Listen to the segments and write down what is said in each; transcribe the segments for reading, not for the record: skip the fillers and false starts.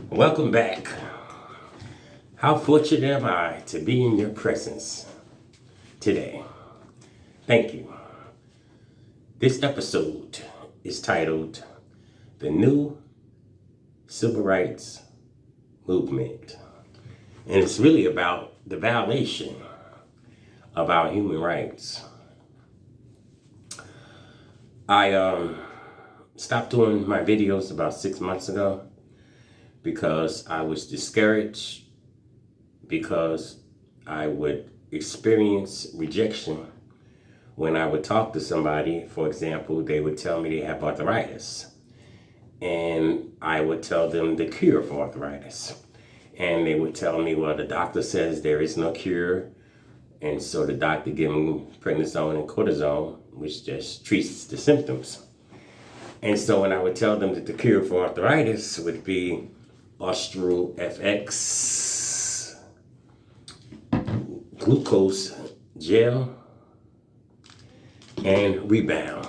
Welcome back. How fortunate am I to be in your presence today? Thank you. This episode is titled The New Civil Rights Movement. And it's really about the violation of our human rights. I stopped doing my videos about 6 months ago because I was discouraged, because I would experience rejection when I would talk to somebody. For example, they would tell me they have arthritis, and I would tell them the cure for arthritis. And they would tell me, well, the doctor says there is no cure, and so the doctor gave me prednisone and cortisone, which just treats the symptoms. And so when I would tell them that the cure for arthritis would be Austral FX, glucose gel, and Rebound.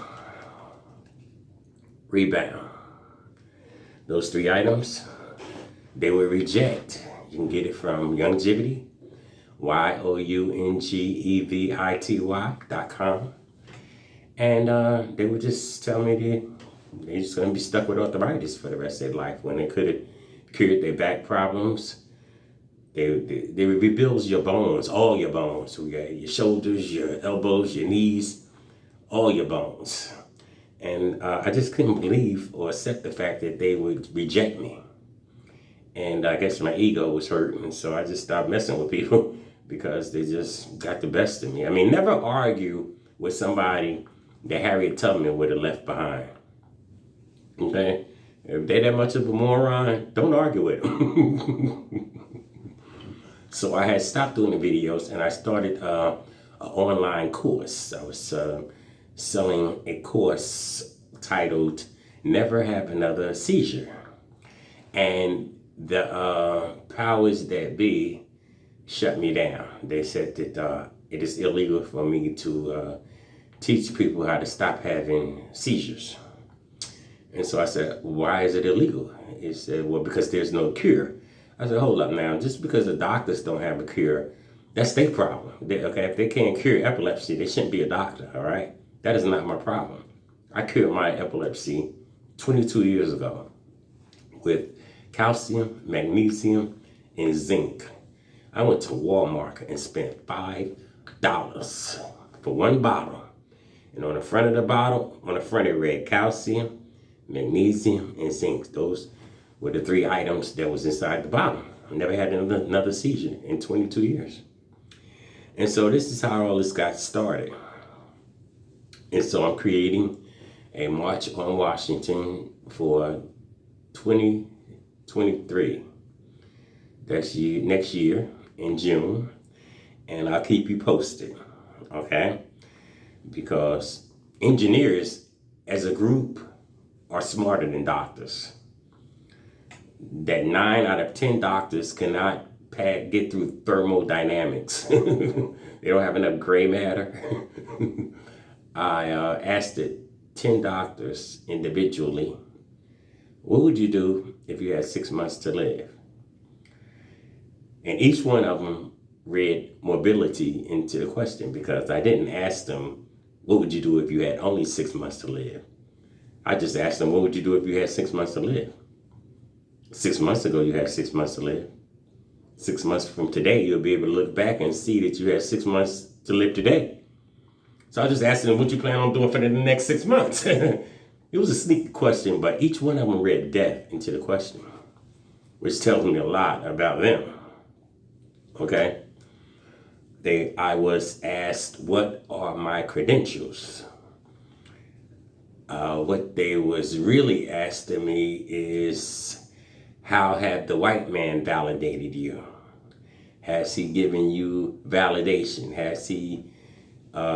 Those three items, they would reject. You can get it from Youngevity, YOUNGEVITY.com. And they would just tell me they're just going to be stuck with arthritis for the rest of their life, when they could have cured their back problems. They rebuilds your bones, all your bones. So you got your shoulders, your elbows, your knees, all your bones. And I just couldn't believe or accept the fact that they would reject me. And I guess my ego was hurt, and so I just stopped messing with people because they just got the best of me. I mean, never argue with somebody that Harriet Tubman would have left behind. Okay? If they're that much of a moron, don't argue with them. So I had stopped doing the videos, and I started an online course. I was selling a course titled Never Have Another Seizure. And the powers that be shut me down. They said that it is illegal for me to teach people how to stop having seizures. And so I said, why is it illegal? He said, well, because there's no cure. I said, hold up now. Just because the doctors don't have a cure, that's their problem. If they can't cure epilepsy, they shouldn't be a doctor, all right? That is not my problem. I cured my epilepsy 22 years ago with calcium, magnesium, and zinc. I went to Walmart and spent $5 for one bottle. And on the front of the bottle, it read calcium, magnesium, and zinc. Those were the three items that was inside the bottle. I never had another seizure in 22 years. And so this is how all this got started. And so I'm creating a March on Washington for 2023. That's next year in June. And I'll keep you posted, okay? Because engineers as a group are smarter than doctors. That 9 out of 10 doctors cannot get through thermodynamics. They don't have enough gray matter. I asked 10 doctors individually, what would you do if you had 6 months to live? And each one of them read mobility into the question, because I didn't ask them, what would you do if you had only 6 months to live? I just asked them, what would you do if you had 6 months to live? 6 months ago, you had 6 months to live. 6 months from today, you'll be able to look back and see that you had 6 months to live today. So I just asked them, what you plan on doing for the next 6 months? It was a sneaky question, but each one of them read death into the question, which tells me a lot about them. Okay? I was asked, what are my credentials? What they was really asking me is, how have the white man validated you? Has he given you validation? Has he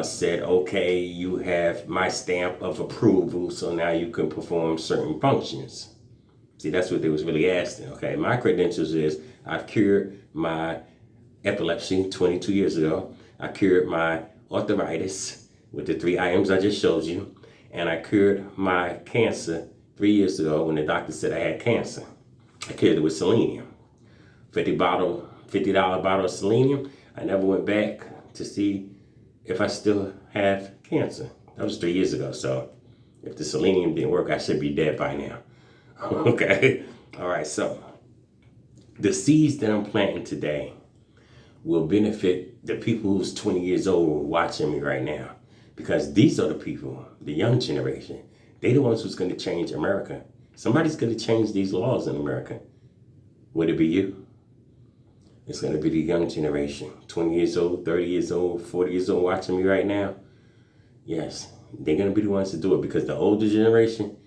said, okay, you have my stamp of approval, so now you can perform certain functions? See, that's what they was really asking, okay? My credentials is, I've cured my epilepsy 22 years ago. I cured my arthritis with the three items I just showed you. And I cured my cancer 3 years ago when the doctor said I had cancer. I cured it with selenium. $50 bottle of selenium. I never went back to see if I still have cancer. That was 3 years ago. So if the selenium didn't work, I should be dead by now. Okay. All right. So the seeds that I'm planting today will benefit the people who's 20 years old watching me right now. Because these are the people, the young generation. They're the ones who's going to change America. Somebody's going to change these laws in America. Would it be you? It's going to be the young generation. 20 years old, 30 years old, 40 years old watching me right now. Yes, they're going to be the ones to do it because the older generation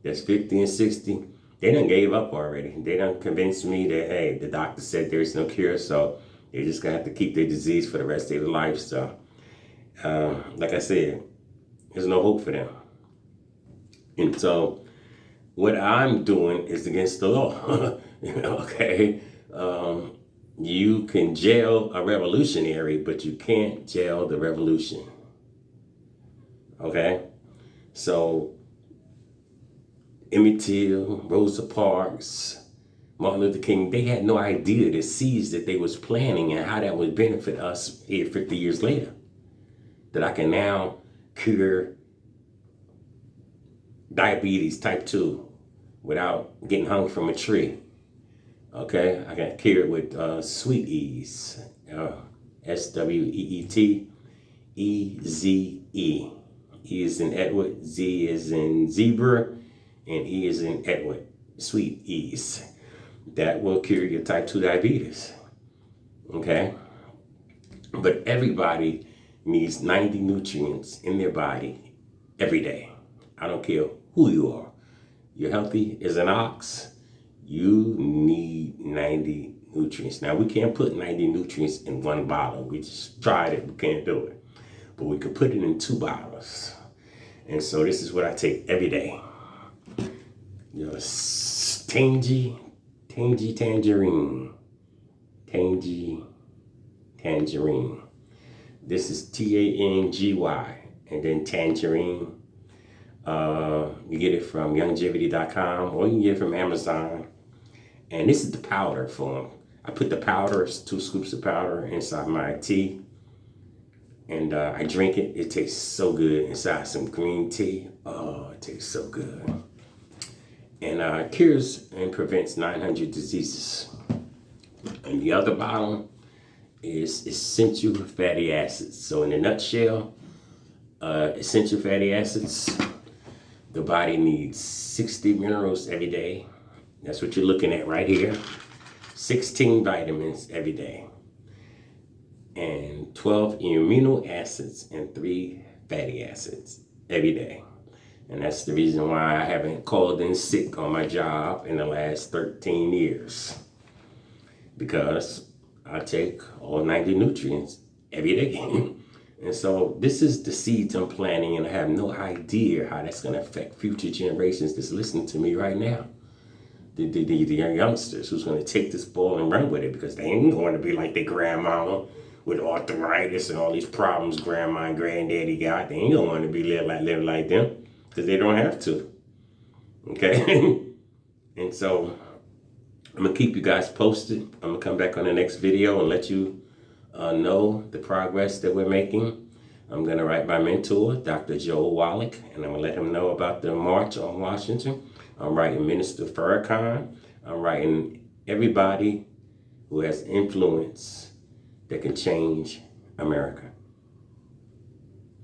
that's 50 and 60, they done gave up already. They done convinced me that, hey, the doctor said there's no cure, so they're just going to have to keep their disease for the rest of their life. So, like I said, there's no hope for them. And so what I'm doing is against the law. Okay? You can jail a revolutionary, but you can't jail the revolution. Okay? So Emmett Till, Rosa Parks, Martin Luther King, they had no idea the seeds that they was planting and how that would benefit us here 50 years later. That I can now cure diabetes type 2 without getting hung from a tree. Okay, I can cure it with Sweet Ease, SWEET EZE. E is in Edward, Z is in zebra, and E is in Edward. Sweet Ease. That will cure your type 2 diabetes. Okay, but everybody needs 90 nutrients in their body every day. I don't care who you are. You're healthy as an ox. You need 90 nutrients. Now, we can't put 90 nutrients in one bottle. We just tried it. We can't do it. But we can put it in 2 bottles. And so this is what I take every day. Tangy Tangerine. Tangy Tangerine. This is TANGY. And then Tangerine. You get it from Youngevity.com or you can get it from Amazon. And this is the powder form. I put the powder, 2 scoops of powder inside my tea. And I drink it. It tastes so good inside some green tea. Oh, it tastes so good. And cures and prevents 900 diseases. And the other bottle is essential fatty acids. So in a nutshell, essential fatty acids, the body needs 60 minerals every day. That's what you're looking at right here. 16 vitamins every day. And 12 amino acids and 3 fatty acids every day. And that's the reason why I haven't called in sick on my job in the last 13 years. Because I take all 90 nutrients every day. And so this is the seeds I'm planting, and I have no idea how that's going to affect future generations that's listening to me right now. The youngsters who's going to take this ball and run with it, because they ain't going to be like their grandmama with arthritis and all these problems grandma and granddaddy got. They ain't going to want to be living like them because they don't have to. Okay? And so I'm going to keep you guys posted. I'm going to come back on the next video and let you know the progress that we're making. I'm going to write my mentor, Dr. Joel Wallach, and I'm going to let him know about the March on Washington. I'm writing Minister Farrakhan. I'm writing everybody who has influence that can change America.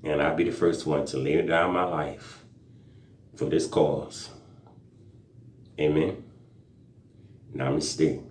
And I'll be the first one to lay down my life for this cause. Amen. Namaste.